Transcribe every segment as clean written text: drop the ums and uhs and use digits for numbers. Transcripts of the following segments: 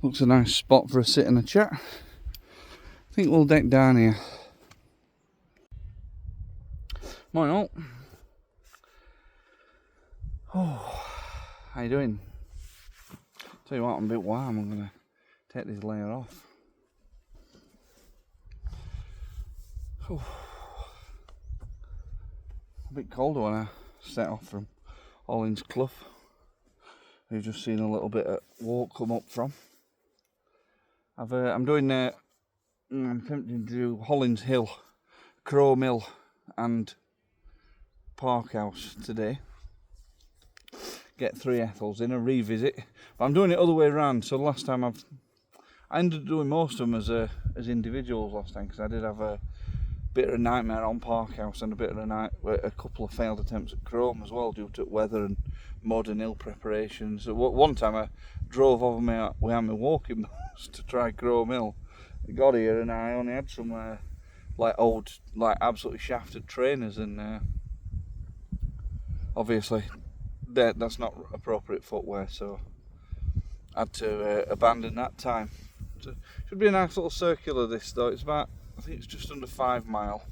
Looks a nice spot for a sit and a chat. I think we'll deck down here. Morning all. Oh, how you doing? Tell you what, I'm a bit warm. I'm going to take this layer off. Oh. A bit colder when I set off from Hollinsclough. We've just seen a little bit of walk come up from. I'm doing. I'm attempting to do Hollins Hill, Crow Mill, and Park House today. Get 3 Ethels in a revisit, but I'm doing it other way around. So last time I ended up doing most of them as individuals last time, because I did have a bit of a nightmare on Park House and a couple of failed attempts at Chrome as well, due to weather and mud and ill preparation. So one time I drove over my walking boots to try Chrome Hill. I got here and I only had some old, absolutely shafted trainers, and obviously that's not appropriate footwear, so I had to abandon that time. So it should be a nice little circular this though. It's about, I think it's just under 5 mile.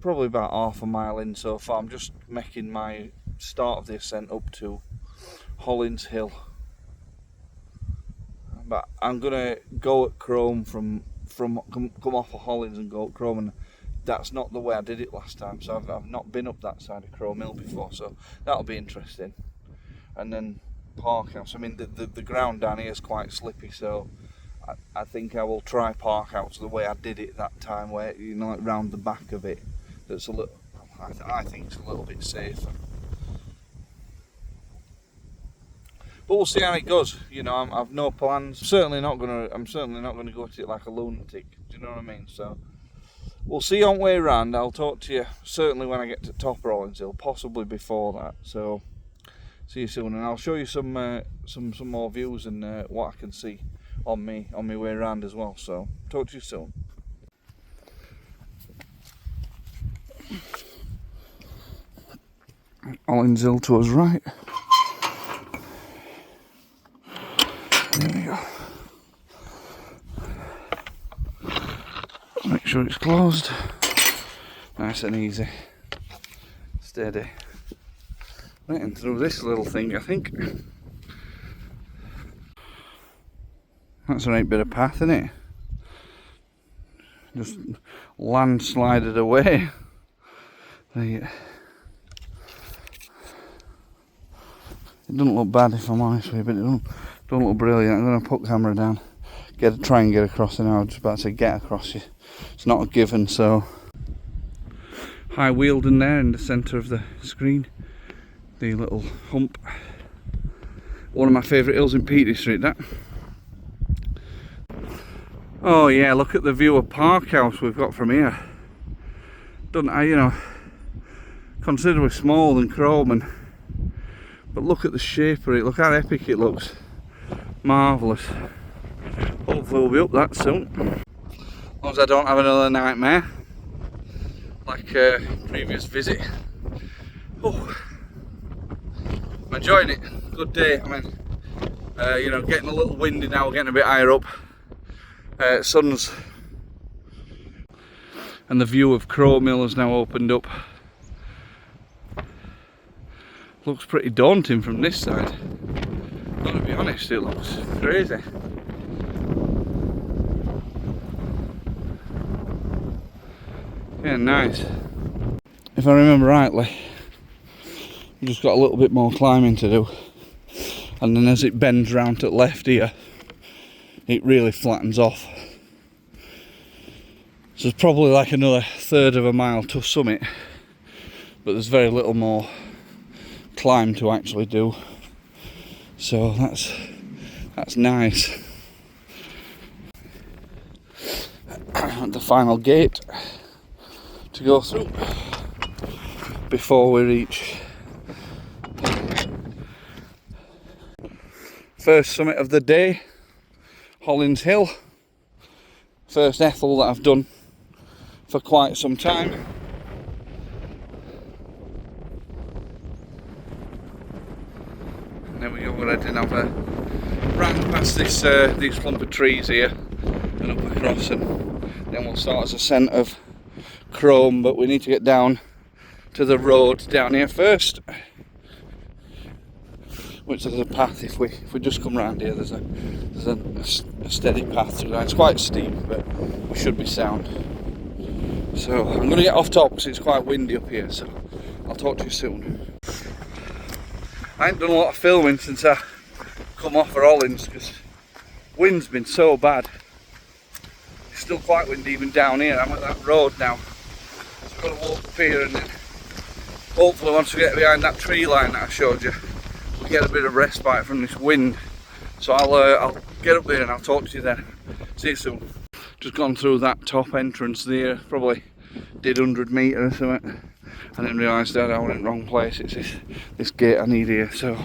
Probably about half a mile in so far. I'm just making my start of the ascent up to Hollins Hill. But I'm gonna go at Chrome come off of Hollins and go at Chrome, and that's not the way I did it last time. So I've not been up that side of Chrome Hill before, so that'll be interesting. And then Park House. I mean, the ground down here is quite slippy, so I think I will try Park House the way I did it that time, where like round the back of it. That's a little. I think it's a little bit safer. But we'll see how it goes. I've no plans. I'm certainly not gonna go at it like a lunatic. Do you know what I mean? So we'll see on way round. I'll talk to you certainly when I get to top Hollins Hill, possibly before that. So see you soon, and I'll show you some more views and what I can see on my way around as well. So talk to you soon. Hollins Hill to us right. There we go. Make sure it's closed. Nice and easy. Steady. Getting through this little thing, I think. That's a right bit of path, isn't it? Just landslided away. It doesn't look bad, if I'm honest with you, but it don't look brilliant. I'm going to put camera down, try and get across it now. I was just about to get across it. It's not a given, so. High Wealden there in the centre of the screen. The little hump. One of my favourite hills in Peaty Street, that. Oh yeah, look at the view of Park House we've got from here. Considerably smaller than Chrome, but look at the shape of it. Look how epic it looks. Marvellous. Hopefully we'll be up that soon. As long as I don't have another nightmare like previous visit. Oh, I'm enjoying it. Good day. I mean, getting a little windy now. We're getting a bit higher up. Sun's and the view of Crow Mill has now opened up. Looks pretty daunting from this side. Got to be honest, it looks crazy. Yeah, nice. If I remember rightly, we've just got a little bit more climbing to do, and then as it bends round to the left here, it really flattens off. So there's probably like another 1/3 of a mile to summit, but there's very little more climb to actually do. So that's nice. The final gate to go through before we reach first summit of the day, Hollins Hill. First Ethel that I've done for quite some time. And there we go, we're heading over round past this these clump of trees here and up across, and then we'll start as a scent of chrome, but we need to get down to the road down here first, which is a path. If we just come round here, there's a steady path through there. It's quite steep, but we should be sound. So I'm going to get off top because it's quite windy up here, so I'll talk to you soon. I ain't done a lot of filming since I come off for Hollins because wind's been so bad. It's still quite windy even down here. I'm at that road now, so I've got to walk up here, and then hopefully once we get behind that tree line that I showed you, we'll get a bit of respite from this wind. So I'll get up there and I'll talk to you then. See you soon. Just gone through that top entrance there, probably did 100 metres or something, and then realised that I was in the wrong place. It's this gate I need here, so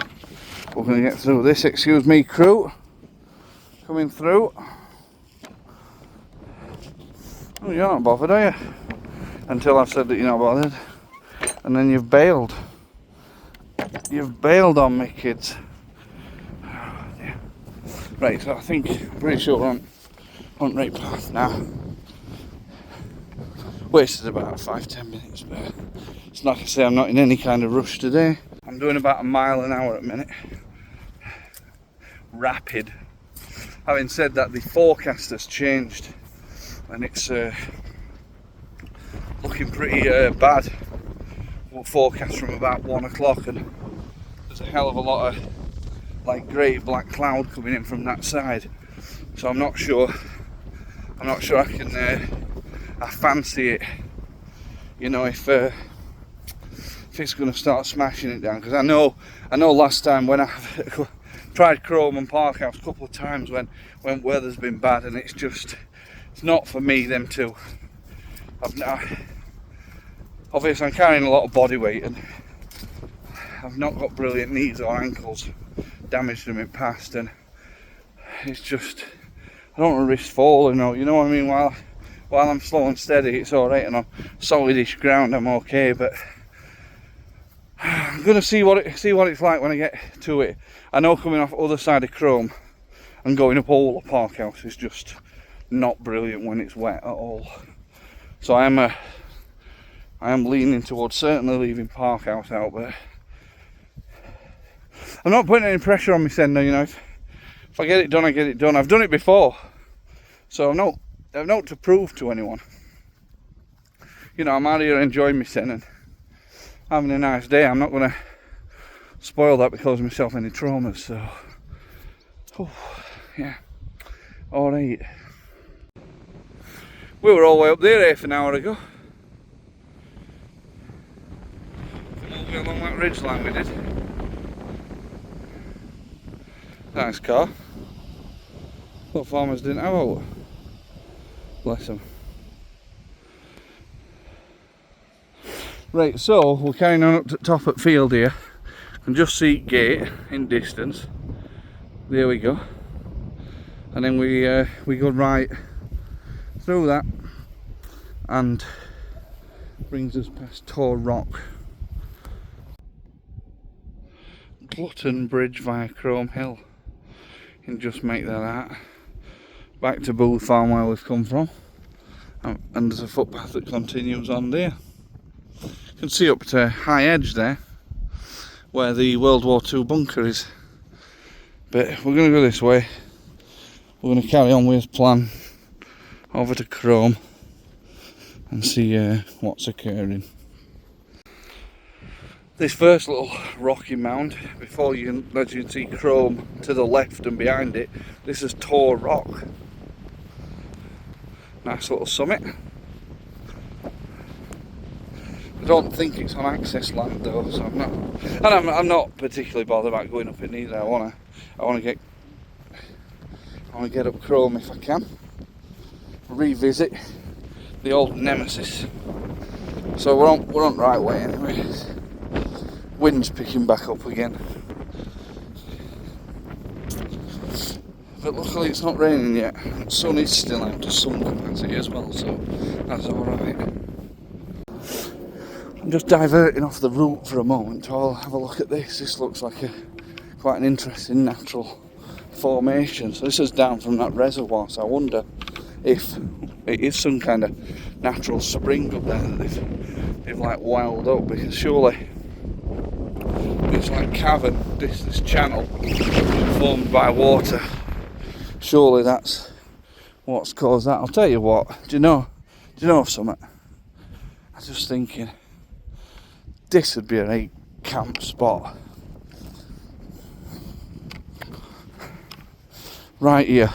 we're going to get through this. Excuse me, crew, coming through. Oh, you're not bothered, are you? Until I've said that you're not bothered, and then you've bailed. You've bailed on me, kids. Oh, dear. Right, so I'm pretty sure we're on right path now. Wasted about 5-10 minutes, but it's like I say, I'm not in any kind of rush today. I'm doing about a mile an hour at a minute. Rapid. Having said that, the forecast has changed and it's looking pretty bad. We'll forecast from about 1 o'clock, and there's a hell of a lot of like grey black cloud coming in from that side. So I'm not sure I can I fancy it, you know, if it's going to start smashing it down, because I know last time when I've tried Chrome and Parkhouse a couple of times when weather's been bad, and it's not for me, them two. Obviously I'm carrying a lot of body weight and I've not got brilliant knees or ankles, damaged them in past, and it's just, I don't want to risk falling, or, you know what I mean, while I'm slow and steady it's alright, and on solidish ground I'm okay, but I'm gonna see what it's like when I get to it. I know coming off the other side of Chrome and going up all the Parkhouse is just not brilliant when it's wet at all. So I am leaning towards certainly leaving Parkhouse out, but I'm not putting any pressure on my sender, you know. If I get it done, I get it done. I've done it before, so I've not to prove to anyone. You know, I'm out here enjoying my sin and having a nice day. I'm not going to spoil that because of myself any traumas, so yeah, alright. We were all the way up there half an hour ago. All the way along that ridge line we did. Nice car. Thought farmers didn't have a. Bless them. Right, so we're carrying on up to the top at field here. You can just see gate in distance. There we go. And then we go right through that and brings us past Tor Rock. Glutton Bridge via Chrome Hill. You can just make that out. Back to Booth Farm where we've come from. And there's a footpath that continues on there. You can see up to High Edge there, where the World War II bunker is. But we're going to go this way. We're going to carry on with his plan over to Chrome and see what's occurring. This first little rocky mound, before you can see Chrome to the left and behind it, this is Tor Rock. Nice little summit. I don't think it's on access land though, so I'm not particularly bothered about going up it either. I wanna get up Chrome if I can. Revisit the old nemesis. So we're on the right way anyway. Wind's picking back up again. But luckily it's not raining yet. The sun is still out to some capacity as well, so that's alright. I'm just diverting off the route for a moment. I'll have a look at this. This looks like quite an interesting natural formation. So this is down from that reservoir, so I wonder if it is some kind of natural spring up there that they've like wilded up, because surely it's like cavern, this channel formed by water, surely that's what's caused that. I'll tell you what, do you know something? I was just thinking, this would be a great camp spot. Right here.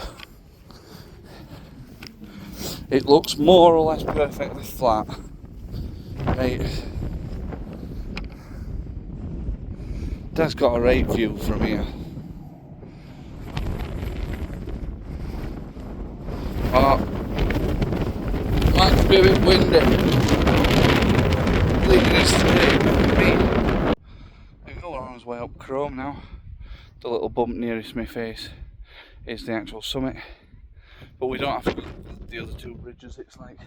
It looks more or less perfectly flat. Right. Dad's got a great view from here. Oh, might be a bit windy. Leaving this today, me. I'm going on his way up Chrome now. The little bump nearest my face is the actual summit. But we don't have to go the other two bridges, it's like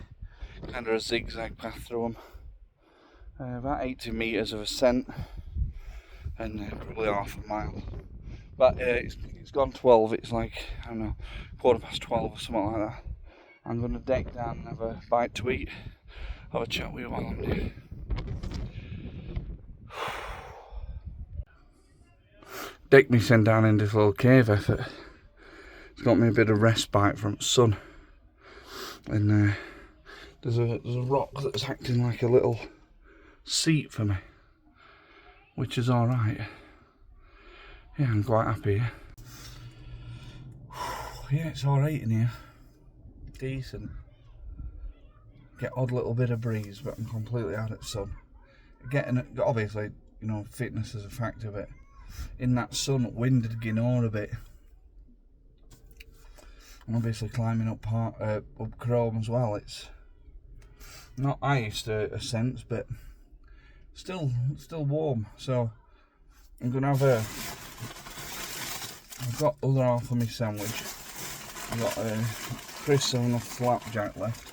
kind of a zigzag path through them. About 80 metres of ascent and probably half a mile. But it's gone 12, it's like, I don't know, 12:15 or something like that. I'm going to deck down and have a bite to eat, have a chat with you while I'm there. Deck me sent down in this little cave effort. It's got me a bit of respite from the sun. And there's a rock that's acting like a little seat for me, which is alright. Yeah, I'm quite happy. Yeah, it's alright in here. Decent. Get odd little bit of breeze, but I'm completely out of sun. Obviously, you know, fitness is a factor, but in that sun, wind had gone a bit. I'm obviously climbing up Chrome as well. It's not highest ascents, but still warm. So I'm gonna have I've got other half of my sandwich. I've got crisps and a flapjack left.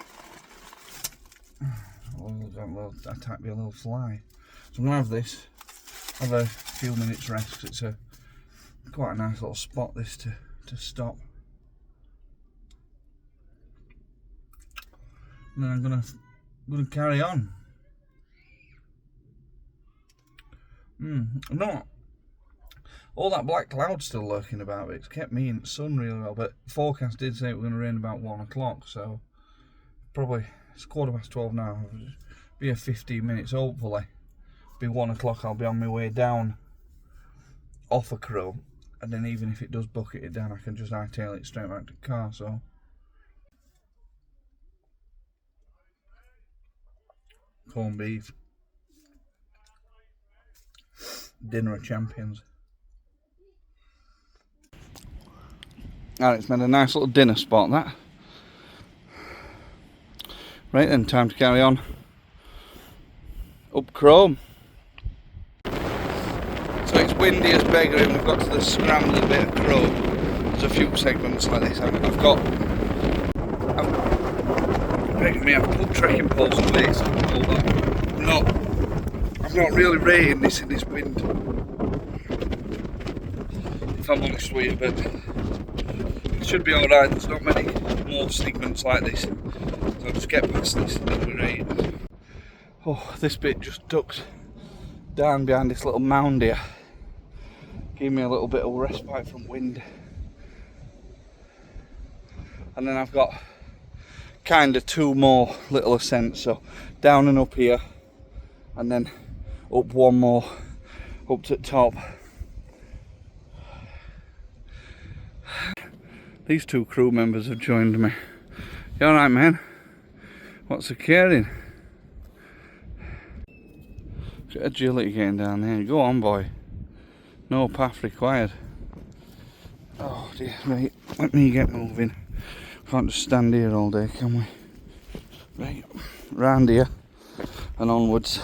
I type me a little fly. So I'm gonna have this. Have a few minutes rest, because it's quite a nice little spot this to stop. And then I'm gonna carry on. Not all that black cloud still lurking about, but it's kept me in the sun really well. But the forecast did say it was going to rain about 1 o'clock, so probably it's 12:15 now. It'll be a 15 minutes, hopefully. Be 1 o'clock, I'll be on my way down off a crow, and then even if it does bucket it down, I can just hightail it straight back to the car. So corned beef, dinner of champions. It's made a nice little dinner spot, that. Right then, time to carry on up Chrome. So it's windy as beggar, and we've got to the scrambly bit of Chrome. There's a few segments like this. I've put trekking poles away, so I'm not really rating this in this wind, if I'm honest with you, but it should be alright. There's not many more segments like this, so I'll just get past this and then we're right. Oh, this bit just ducked down behind this little mound here. Give me a little bit of respite from wind. And then I've got kind of two more little ascents, so down and up here, and then up one more up to the top. These two crew members have joined me. You alright, man? What's occurring? Get agility getting down there. Go on, boy. No path required. Oh dear, right, let me get moving. Can't just stand here all day, can we? Right, round here and onwards.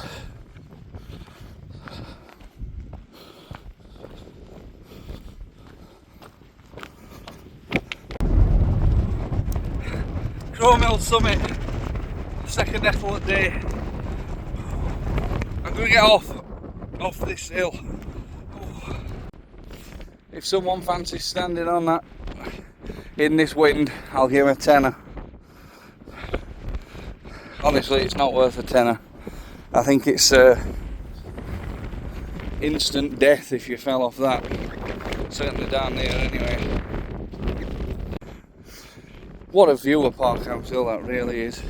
Crowmill Summit, second Ethel a day. I'm going to get off this hill. If someone fancies standing on that in this wind, I'll give him a tenner. Honestly, it's not worth a tenner. I think it's instant death if you fell off that. Certainly down there anyway. What a view of Parkhouse Hill that really is.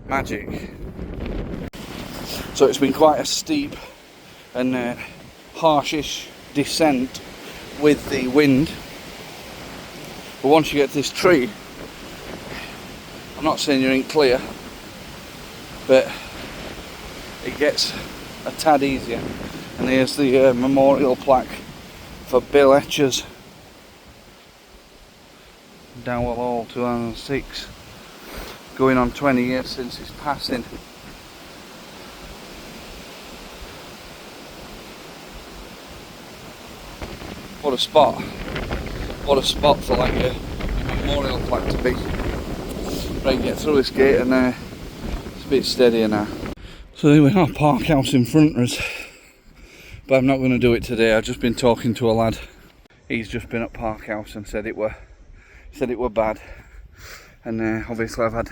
Magic. So it's been quite a steep and harshish descent with the wind. But once you get to this tree, I'm not saying you're in clear, but it gets a tad easier. And here's the memorial plaque for Bill Etchers. Dowell Hall 2006. Going on 20 years since his passing. What a spot. What a spot for like a memorial plaque to be. Right, get through this gate and it's a bit steadier now. So there we are, Parkhouse in front of us. But I'm not going to do it today. I've just been talking to a lad. He's just been at Parkhouse and said it were bad. And obviously I've had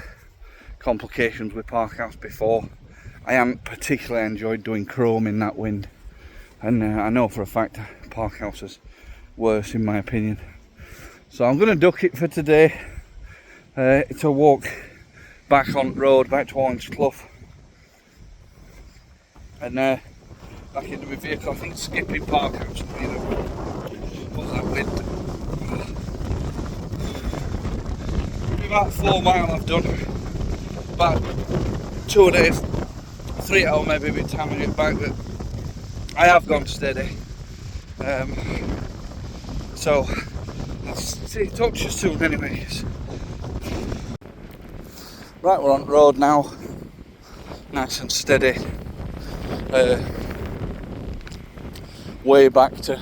complications with Parkhouse before. I haven't particularly enjoyed doing chrome in that wind. And I know for a fact Parkhouse is worse in my opinion. So I'm going to duck it for today. It's a walk back on the road, back to Hollinsclough. And back into my vehicle. I think skipping Parkhouse will be what's that wind? About 4 mile I've done. About 2 days, 3 hours maybe a bit time to get back, but I have gone steady. So I'll talk to you soon anyways. Right, we're on the road now, nice and steady. Way back to,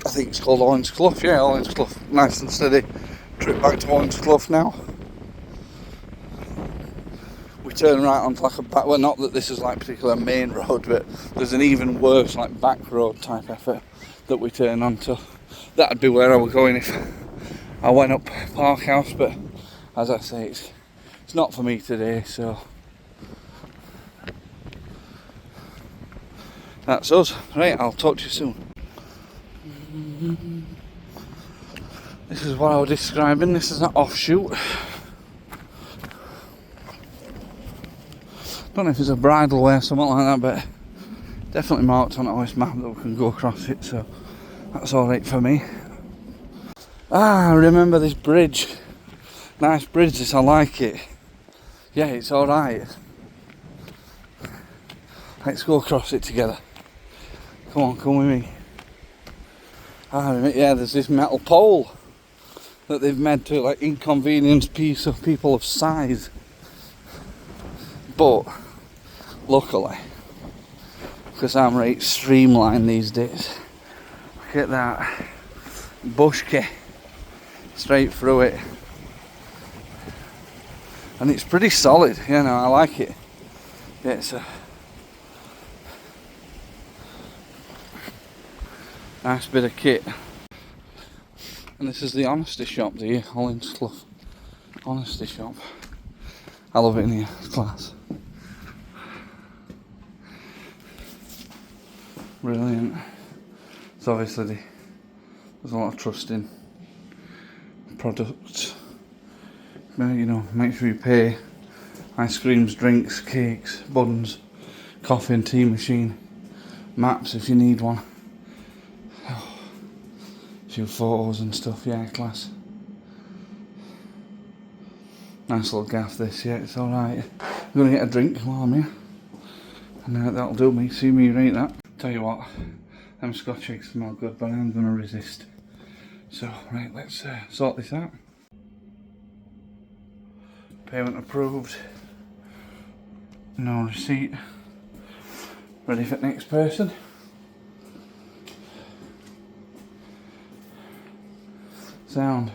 I think it's called Hollinsclough, yeah, Hollinsclough, nice and steady. Trip back to Hollinsclough now. We turn right onto like a back, well not that this is like particular main road, but there's an even worse like back road type effort that we turn onto. That'd be where I was going if I went up Parkhouse, but as I say, it's not for me today, so that's us. Right, I'll talk to you soon. This is what I was describing. This is an offshoot. Don't know if it's a bridleway or something like that, but definitely marked on this map that we can go across it, so that's alright for me. I remember this bridge. Nice bridge, this, I like it. Yeah, it's alright. Let's go across it together. Come on, come with me. Yeah, there's this metal pole that they've made to like inconvenience people of size. But luckily, because I'm right streamlined these days, look at that bushki straight through it, and it's pretty solid, you know, I like it. Yeah, it's a nice bit of kit. And this is the honesty shop, the Hollinsclough honesty shop. I love it in here, it's class. Brilliant. So obviously there's a lot of trust in products. You know, make sure you pay. Ice creams, drinks, cakes, buns, coffee and tea machine, maps if you need one. A few photos and stuff, yeah, class. Nice little gaff this, yeah, it's alright. I'm going to get a drink while I'm here. And that'll do me, see me rate that. Tell you what, them Scotch eggs smell good, but I'm going to resist. So, right, let's sort this out. Payment approved. No receipt. Ready for the next person. Sound.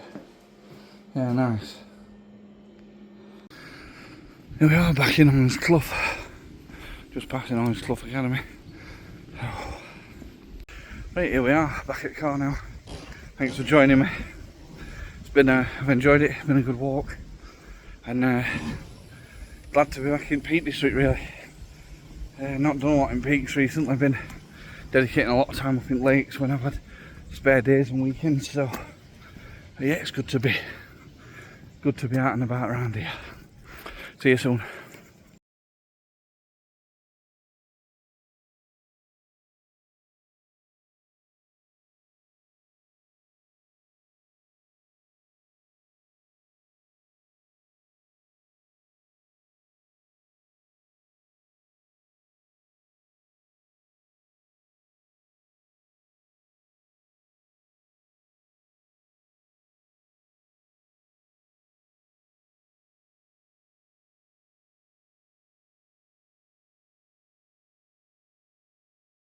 Yeah, nice. Here we are back in Hollinsclough. just passing Hollinsclough Academy. Right, here we are, back at the car now. Thanks for joining me. It's been I've enjoyed it, it's been a good walk, and glad to be back in Peak District really. Not done a lot in Peaks recently, I've been dedicating a lot of time up in lakes when I've had spare days and weekends, so yeah, it's good to be out and about around here. See you soon.